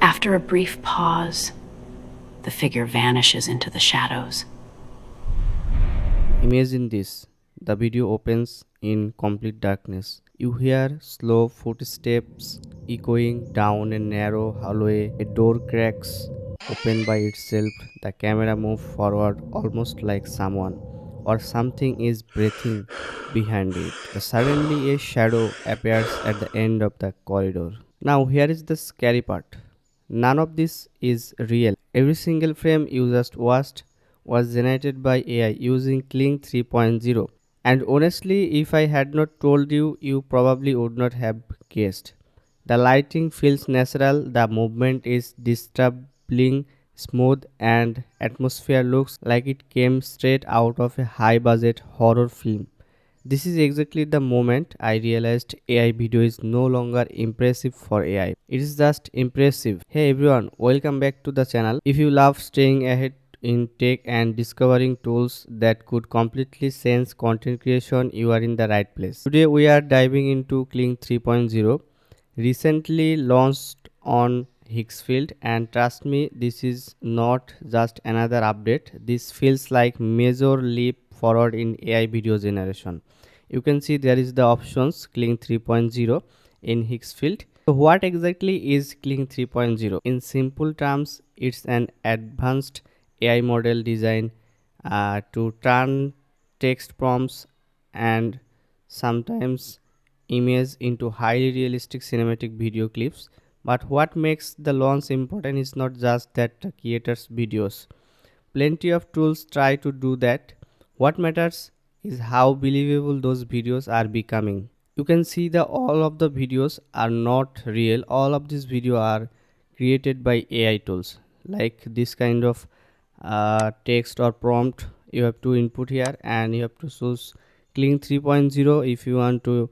After a brief pause, the figure vanishes into the shadows. Imagine this, the video opens in complete darkness. You hear slow footsteps echoing down a narrow hallway. A door cracks open by itself. The camera moves forward almost like someone or something is breathing behind it. Suddenly, a shadow appears at the end of the corridor. Now, here is the scary part. None of this is real. Every single frame you just watched was generated by AI using Kling 3.0. And honestly, if I had not told you, you probably would not have guessed. The lighting feels natural, the movement is disturbing smooth, and atmosphere looks like it came straight out of a high budget horror film. This is exactly the moment I realized AI video is no longer impressive for AI. It is just impressive. Hey everyone, welcome back to the channel. If you love staying ahead in tech and discovering tools that could completely change content creation, you are in the right place. Today we are diving into Kling 3.0, recently launched on Higgsfield, and trust me, this is not just another update. This feels like major leap forward in AI video generation. You can see there is the options Kling 3.0 in Higgsfield. So what exactly is Kling 3.0? In simple terms, it's an advanced AI model designed to turn text prompts and sometimes image into highly realistic cinematic video clips. But what makes the launch important is not just that the creators videos. Plenty of tools try to do that. What matters is how believable those videos are becoming. You can see that all of the videos are not real. All of these videos are created by AI tools. Like this kind of text or prompt you have to input here, and you have to choose Kling 3.0 if you want to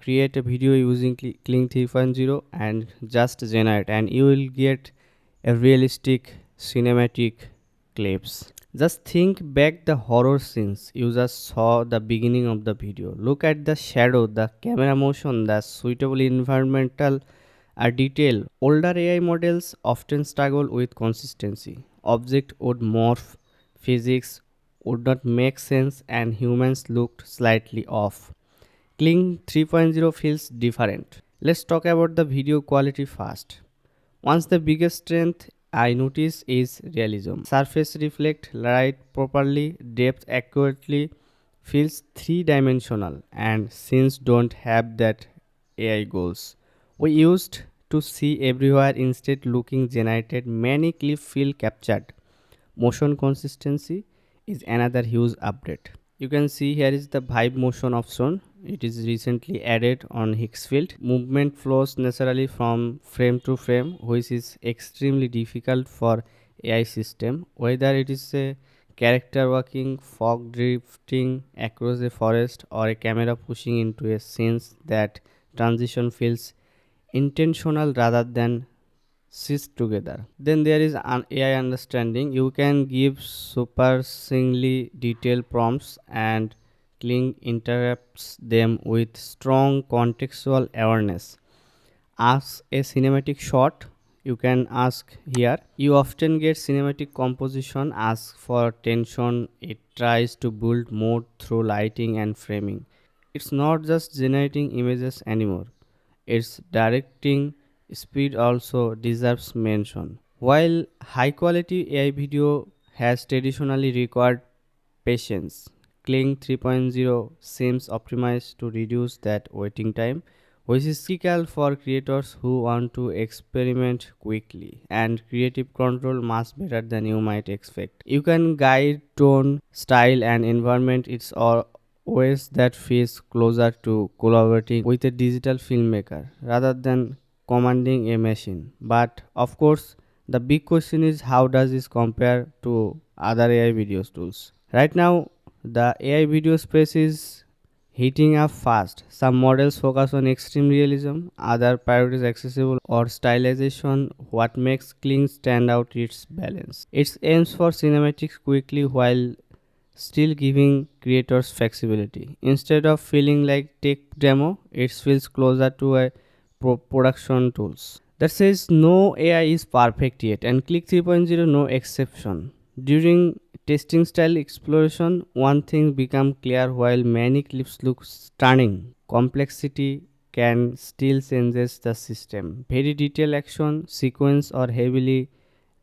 create a video using Kling 3.0 and just generate, and you will get a realistic cinematic clips. Just think back the horror scenes you just saw the beginning of the video. Look at the shadow, the camera motion, the suitable environmental detail. Older AI models often struggle with consistency. Object would morph, physics would not make sense, and humans looked slightly off. Kling 3.0 feels different. Let's talk about the video quality first. Once the biggest strength I notice is realism. Surface reflect light properly, depth accurately, feels three-dimensional, and scenes don't have that AI goals we used to see everywhere. Instead looking generated, many clips feel captured. Motion consistency is another huge update. You can see here is the vibe motion option. It is recently added on Higgsfield. Movement flows naturally from frame to frame, which is extremely difficult for AI system. Whether it is a character walking, fog drifting across a forest, or a camera pushing into a scene, that transition feels intentional rather than stitched together. Then there is an AI understanding. You can give surprisingly detailed prompts, and Kling interrupts them with strong contextual awareness. Ask a cinematic shot. You can ask here. You often get cinematic composition. Ask for tension. It tries to build mood through lighting and framing. It's not just generating images anymore, its directing speed also deserves mention. While high quality AI video has traditionally required patience, Kling 3.0 seems optimized to reduce that waiting time, which is critical for creators who want to experiment quickly, and creative control much better than you might expect. You can guide tone, style, and environment. It's all ways that feels closer to collaborating with a digital filmmaker rather than commanding a machine. But of course, the big question is, how does this compare to other AI video tools? Right now, the AI video space is heating up fast. Some models focus on extreme realism, other priorities accessible or stylization. What makes Kling stand out is its balance. It aims for cinematics quickly while still giving creators flexibility. Instead of feeling like tech demo, it feels closer to a production tools. that says no AI is perfect yet, and Click 3.0 no exception. During testing style exploration, one thing became clear: while many clips look stunning, complexity can still changes the system. Very detailed action sequence or heavily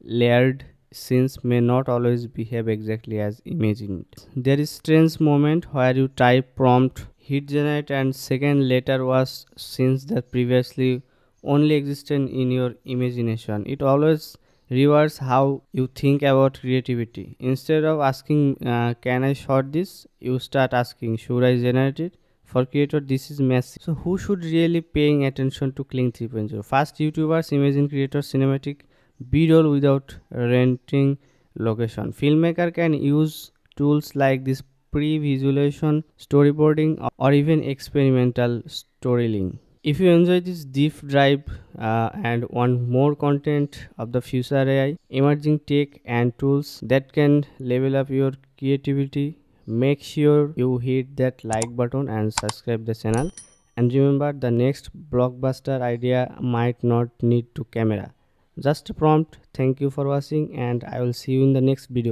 layered scenes may not always behave exactly as imagined. There is strange moment where you type prompt hit generate and second later was scenes that previously only existed in your imagination. It always reverse how you think about creativity. Instead of asking can I shot this, you start asking should I generate it. For creator this is messy. So who should really paying attention to Kling 3.0? Fast YouTubers, imagine creators, cinematic b-roll without renting location. Filmmaker can use tools like this pre-visualization, storyboarding, or even experimental storytelling. If you enjoy this deep dive and want more content of the future AI, emerging tech and tools that can level up your creativity, make sure you hit that like button and subscribe the channel. And remember, the next blockbuster idea might not need to camera, just a prompt. Thank you for watching, and I will see you in the next video.